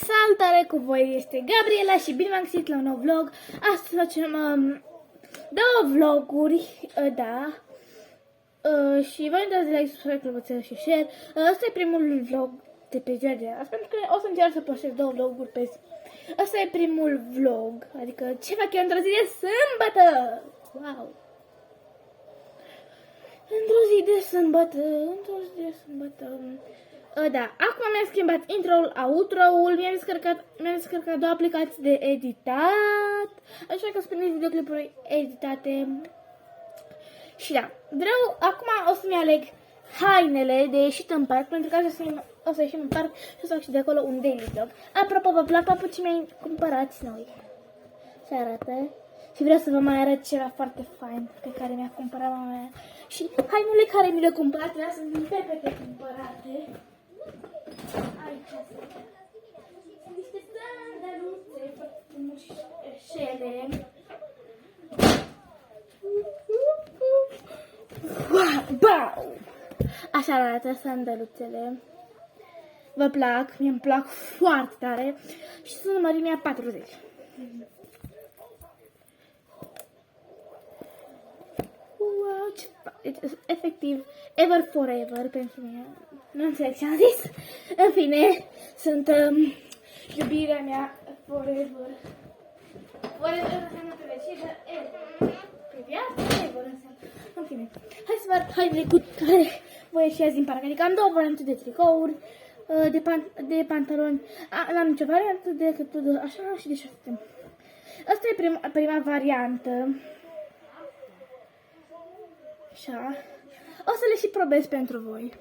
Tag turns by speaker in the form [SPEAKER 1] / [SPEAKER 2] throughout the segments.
[SPEAKER 1] Salutare, cu voi este Gabriela și bine v-am găsit la un nou vlog. Astăzi facem două vloguri, da. Și vă uitați de like, subscribe, clopoțel și share. Asta e primul vlog de pe ziua de azi, pentru că o să încerc să postez două vloguri pe zi. Asta e primul vlog, adică ce fac eu într-o zi de sâmbătă. Wow! Într-o zi de sâmbătă, Da, acum mi-am schimbat intro-ul, outro-ul, mi-am descărcat două aplicații de editat, așa că spuneți videoclipuri editate. Și da, vreau, acum o să-mi aleg hainele de ieșit în parc, pentru că o să ieșim în parc și o să fac și de acolo un daily vlog. Apropo, vă plac papucii mei cumpărați noi? Se arată. Și vreau să vă mai arăt ceva foarte fain pe care mi-a cumpărat mama mea. Și hainele care mi le-a cumpărat, sunt din pepete cumpărate. Aici sunt niște sandaluțe frumușele. Wow! Așa arată sandaluțele. Vă plac? Mie îmi plac foarte tare. Și sunt mărimea 40. Wow, efectiv, ever forever pentru mine. Nu înțeleg ce am zis. În fine, sunt iubirea mea forever. Forever înseamnă pe vecie, dar pe viață, ever înseamnă. În fine, hai să vă arăt hainele cu care voi ieși azi din parc. Adică am două variante de tricouri, de pantaloni. N-am nicio variantă decât așa și de șapte. Asta e prima variantă. Așa. O să le și probez pentru voi.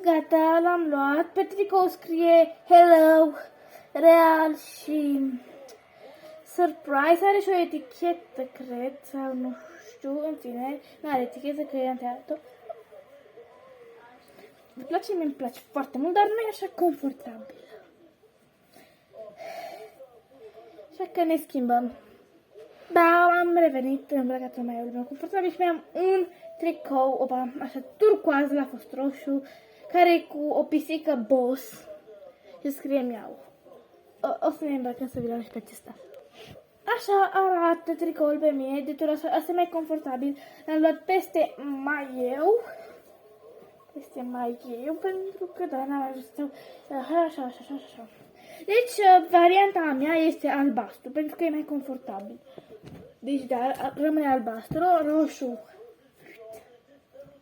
[SPEAKER 1] Gata, l-am luat. Pe tricou scrie Hello, Real și Surprise. Are și o etichetă, cred, sau nu știu, în fine. N-are etichetă, că e anteartă. Îmi place, mi-mi place foarte mult, dar nu e așa confortabil. Așa că ne schimbăm. Da, am revenit îmbrăcat în maiul meu confortabil și mi-am un tricou, așa, turcoaz, la fost roșu, care e cu o pisică Boss și scrie miau. O să ne îmbrăcăm să vi-l arăt pe acesta. Așa arată tricoul pe mine, de tur asta e mai confortabil. L-am luat peste maieu. Peste maieu, pentru că da, n-am ajuns să... Așa. Deci, varianta a mea este albastru, pentru că e mai confortabil. Deci, da, rămâne albastru, roșu.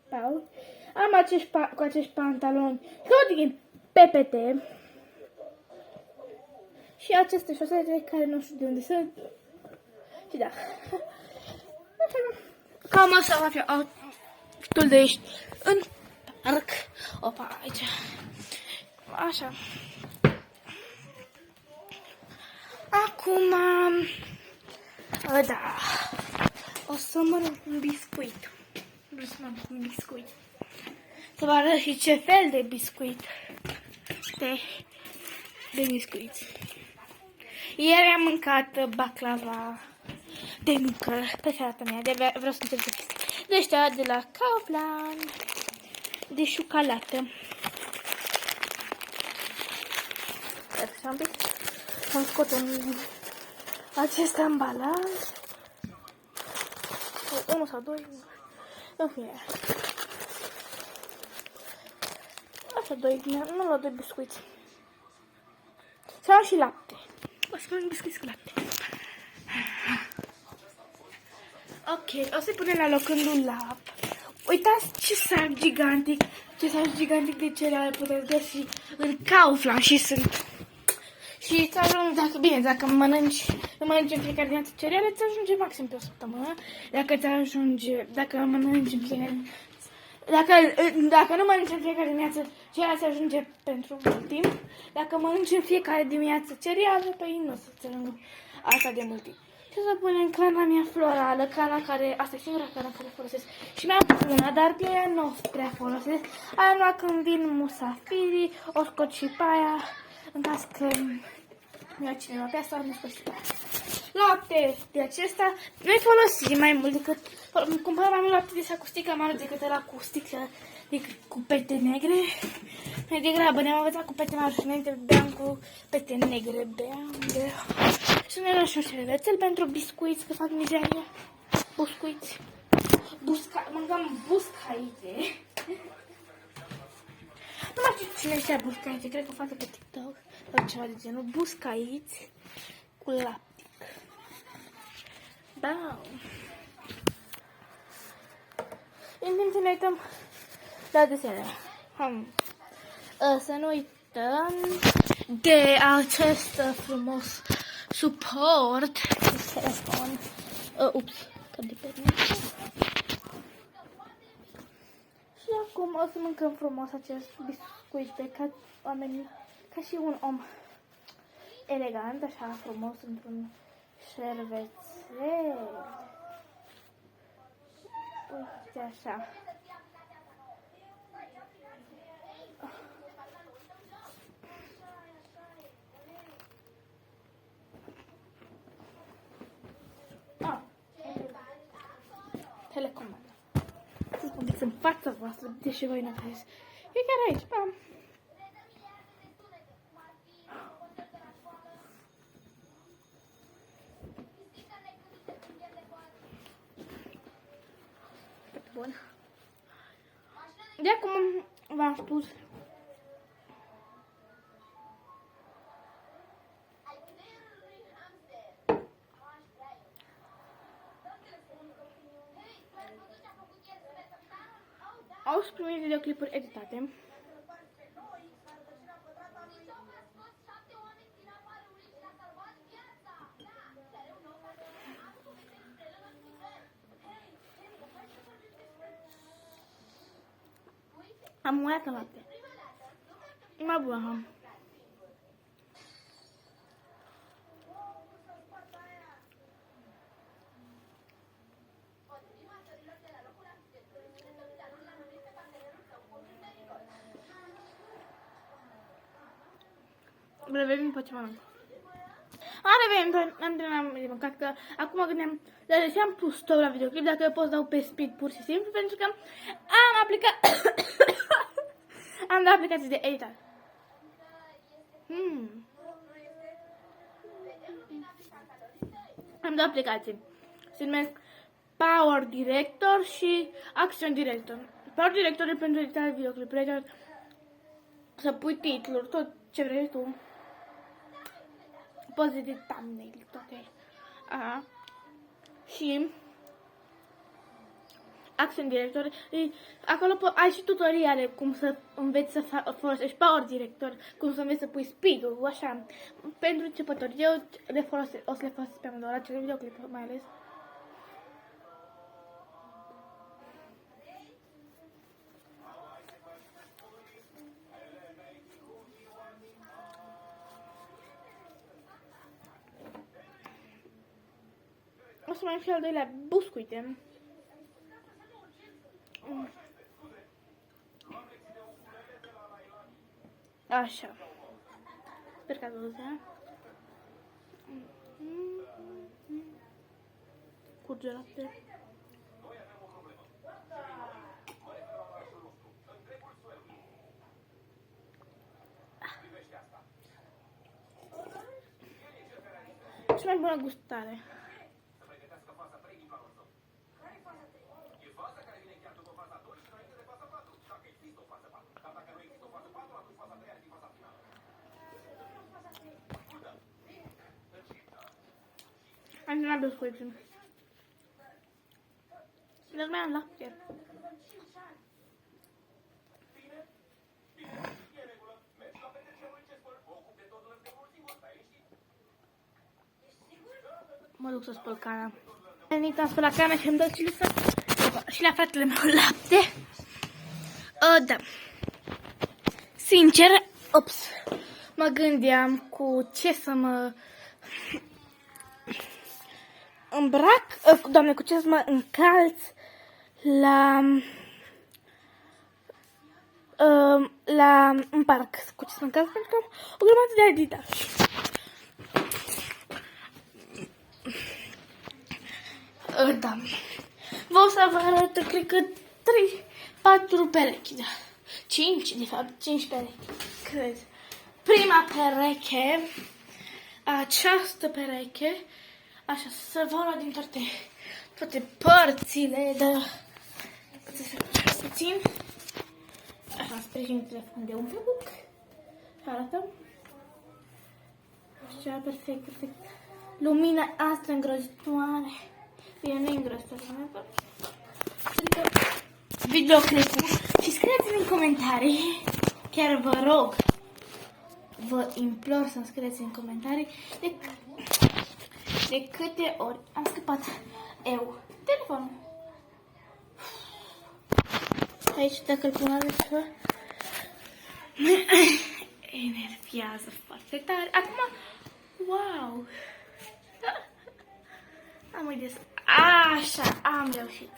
[SPEAKER 1] Pau. Am cu acești pantaloni tot din pepete. Și aceste șosete care nu știu de unde sunt. Și da. Cam asta va fi outfit-ul de aici în parc. Opa, aici. Așa. Acum, da, o să mănânc un biscuit. Vreau să mănânc un biscuit. Să vă arăt și ce fel de biscuit. De biscuiți. Ieri am mâncat baclava de nucă pe fata mea. Vreau să încerc de ăștia de la Kaufland. De șocolată. Așa un pic. Am scot acest ambalaj. Unul sau doi. În fine. Așa, doi. Nu luat doi biscuiți. Și am și lapte. O să mănânc biscuiți cu lapte. Ok, o să-i punem la loc în dulap. Uitați ce sac gigantic. Ce sac gigantic de cereale puteți găsi în Kaufland și sunt... Și îți ajunge, dacă mănânci în fiecare dimineață cereale, îți ajunge maxim pe o săptămână. Dacă mănânci în fiecare... Dacă nu mănânci în fiecare dimineață cereale, îți ajunge pentru mult timp. Dacă mănânci în fiecare dimineață cereale, păi nu să-ți ajungă asta de mult timp. Și o să punem cana mea florală, cana care... Asta e singura cana care folosesc. Și mi-am una, dar pe aia nu o prea folosesc. Aia numai când vin musafirii, o scot și pe aia, în caz că... Mi-a cineva pe asta, nu scot și pe aia. Lapte de acesta, noi folosim mai mult decât... Cumpărăm mai mult lapte de asta cu sticlă, mai mult decât ăla cu sticlă, cu pete negre. Mai degrabă ne-am învățat cu pete mari și înainte beam cu pete negre. Și ne luăm și un șervețel pentru biscuiți, că fac mizerie. Buscuiți. Mâncăm buscaite. Nu mai știu cine știa buscaite, cred că o fac pe TikTok sau ceva de genul. Buscaiți cu laptic. Da. În timp ce ne uităm la desene. Să nu uităm de acest frumos suport de telefon. Ups, că de pe mine. Și acum o să mâncăm frumos acest biscuit ca oamenii, ca și un om elegant, așa frumos, într-un șervețel. Uite așa. Telecomandă. Să spuneți în fața voastră, deși voi nu aveți. E chiar aici, pam. Bun. De acum v-am spus. Au primit videoclipuri editate. Am muiat în lapte. Mai bună am. Revenim pe ce mănânc. Am mâncat că acum gândeam, dar deși am pus stop la videoclip, dacă eu pot dau pe speed pur și simplu, pentru că am aplicat am dat aplicații de editat. Am două aplicații. Se numesc Power Director și Action Director. Power Director e pentru editarea videoclipului, să pui titluri, tot ce vrei tu. Poți edita thumbnail, toate. Aha. Și Action Director, acolo ai și tutoriale cum să înveți să folosești Power Director, cum să înveți să pui speed-ul, așa. Pentru începători, eu o să le folosesc pe amândouă la acele videoclipuri mai ales. O să mai am și al doilea buscuite. Așa. Sper că ați văzut, da? Curge lapte. Și mai bună gustare. Am terminat biscuitul. Dar mai am lapte. Mă duc să spăl cana. Am venit, am spălat cana și am dat și la fratele meu lapte. Da. Sincer, mă gândeam cu ce să mă îmbrac, doamne, cu ce să mă încalț în parc. Cu ce să mă încalț, pentru că am o grămadă de Adidas. Da. Vă o să vă arăt, cred că 3-4 perechi, da. 5, de fapt 5 perechi, cred. Prima pereche, această pereche, așa, să vă lua din toate părțile, să țin. Așa, sprijin telefon de un pic. Arată. Așa, perfect, perfect. Lumina asta îngrozitoare. Bine, nu îngrozitoare, adică videoclipul. Și scrieți-mi în comentarii, chiar vă rog, vă implor să scrieți în comentarii de câte ori am scăpat eu telefonul. Aici, dacă îl pun așa, mă enervează foarte tare. Acum, wow! Am uitat. Așa, am reușit.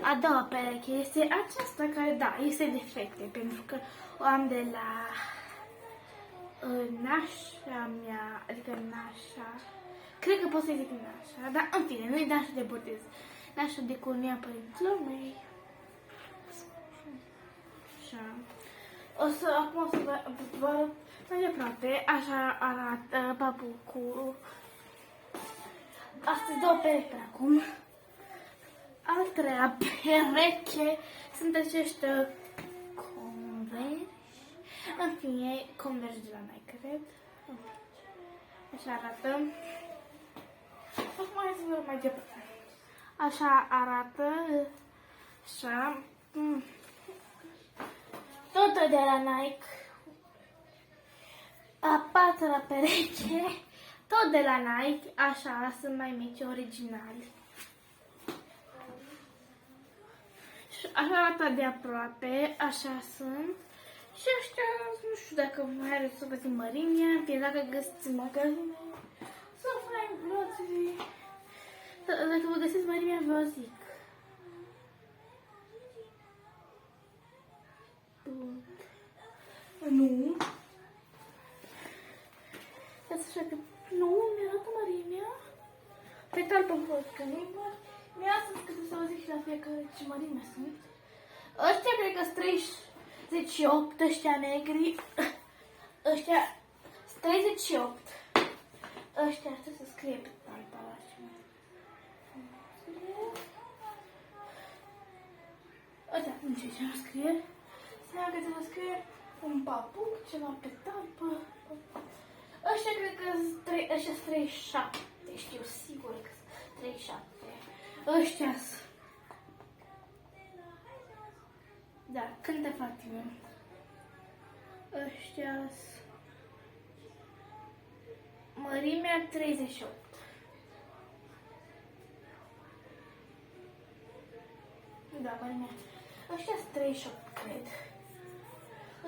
[SPEAKER 1] A doua pereche este aceasta care, da, este defecte, pentru că o am de la nașa mea, adică nașa, cred că pot să zic nașa, dar în fine, nu e nașa de botez, nașa de cununia părinților mei. Așa. Acum o să vă arăt mai departe, așa arată papucul. Astea două perechi până acum. Al treia pereche sunt acești Converse. În fine, Converse de la Nike, cred. Așa arată. Acum hai să vă mai departe. Așa arată. Așa. Tot de la Nike. A patra pereche. Tot de la Nike. Așa, sunt mai mici, originali. Așa arată de aproape, așa sunt. Și ăștia, nu știu dacă mai are să vă mărimea, fie dacă găsiți în magazine, să fain vloțuri. Dacă vă găsiți mărimea, vă zic. Nu. Așa că nu, mi-arată mărimea. Pe talpă văd că nu-i mari. Mi-a spus că trebuie să vă zic și la fiecare ce mărime sunt. Ăștia cred că sunt 38, ăștia negri. Ăștia 38. Ăștia trebuie să scrie pe talpa la ceva. Ăsta, nu știu ce nu scrie. Să că trebuie să scrie un papuc, ceva pe talpă. Ăștia cred că sunt 37. Știu sigur că sunt 37. Ăștia sunt. Da, cântă Fatima. Ăștia sunt. Mărimea 38. Da, mărimea. Ăștia sunt 38, cred.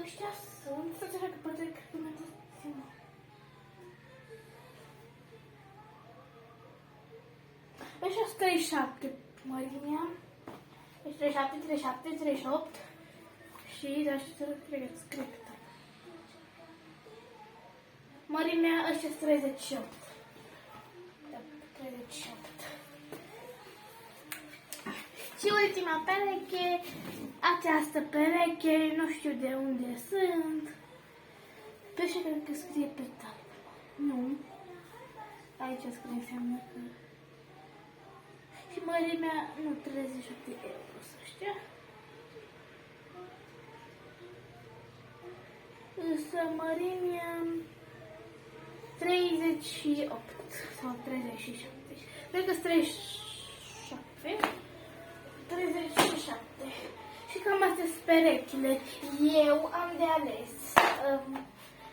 [SPEAKER 1] Ăștia sunt. Să-ți așa că poate cred că mi-am dat seama. Ăștia sunt 37 mărimea. Deci 37, 37, 38. Și, dar știu să cred că scrie pe tare. Mărimea ăștia sunt 38. Da, 38. Și ultima pereche, această pereche, nu știu de unde sunt. Pe ăștia cred că scrie pe tare. Nu. Aici scrie, înseamnă că... Și mărimea, nu, 37 de euro, să știa. Însă mărimea 38 sau 37. Cred că 37. 37. Și cam astea sunt perechile. Eu am de ales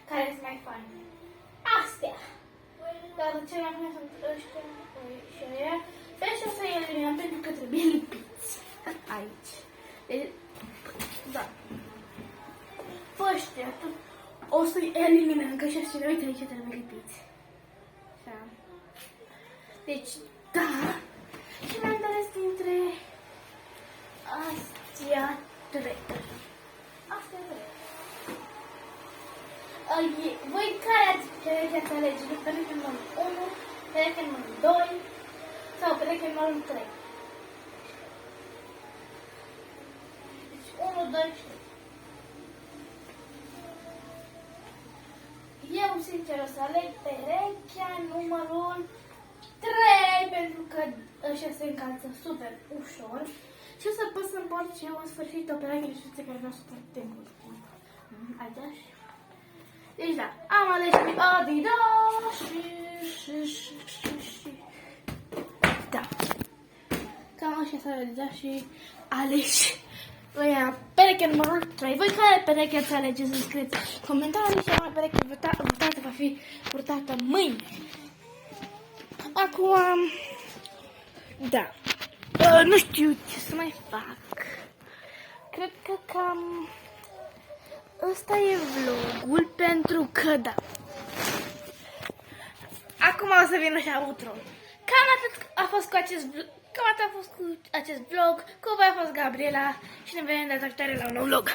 [SPEAKER 1] care sunt mai faine. Astea. Dar cele mai faine sunt ăștia și aia. Și o să eliminăm pentru că trebuie lipiți aici. Deci, da. Ăștia o să-i eliminăm, că și ăștia, uite aici trebuie lipiți. Așa. Deci, da. Și mi-am ales dintre astea trei. Astea trei. Voi care ați pereche alege? Pereche numărul 1, pereche numărul 2 sau pereche numărul 3? 2. Eu, sincer, o să aleg perechea numărul 3, pentru că ăștia se încalță super ușor. Și o să pot să împort și eu în sfârșit o pereche de știțe care vreau să fac timpul. Adidas. Deci da, am ales pe Adidas și... Da. Cam așa s-a realizat și ales perechea numărul 3. Voi care pereche ați alegeți să scrieți comentarii și mai pereche votată va fi purtată mâine. Acum, da, nu știu ce să mai fac. Cred că cam ăsta e vlogul, pentru că da. Acum o să vină și outro. Cam atât a fost cu acest vlog. Cam atât a fost cu acest vlog. Cu voi a fost Gabriela și ne vedem data viitoare la un nou vlog.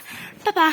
[SPEAKER 1] Pa, pa!